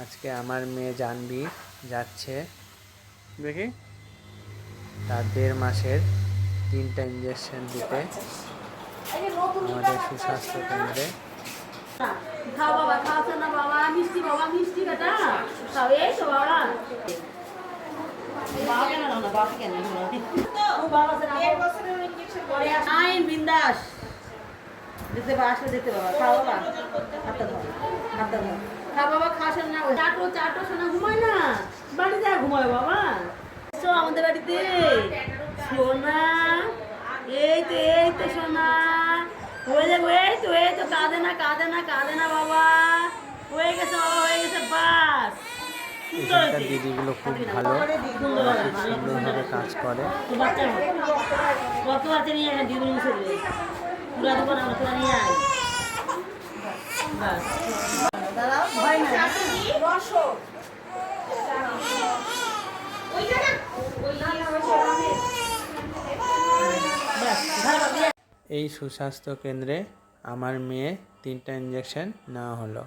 আজকে আমার মেয়ে জাহ্নবী যাচ্ছে দেখি তার 1.5 মাসের 3টা ইঞ্জেকশন দিতে আমাদের সুস্বাস্থ্য কেন্দ্রে। খাও বাবা, খাওয়াচ্ছে না বাবা, মিষ্টি বাবা, মিষ্টি বেটা খাও, এই তো বাবা। বাবা কেন না, বাবা কেন আইন বিন্দাস দেখতে বাবা, আসলে দেখতে বাবা, খাও বাবা, হাতটা ধর, হাতটা ধর, খা বাবা, খাওয়া না, চাটো চাটো শোনা, ঘুমায় না, বাড়ি যা ঘুমায় বাবা। এসো আমাদের বাড়িতে সোনা, এই তো সোনা, হয়ে যাবে, এই তো কাঁদে না কাঁদে না কাঁদে না বাবা, হয়ে গেছে বাবা, হয়ে গেছে, বাস। এখানকার দিদিগুলো খুব ভালো, খুব সুন্দরভাবে কাজ করে। কত বাচ্চা নিয়ে দিদি পুরা দোকান আমরা তোরা নিয়ে আয়। এই সুস্বাস্থ্য কেন্দ্রে আমার মেয়ে 3টা ইঞ্জেকশন নেওয়া হলো।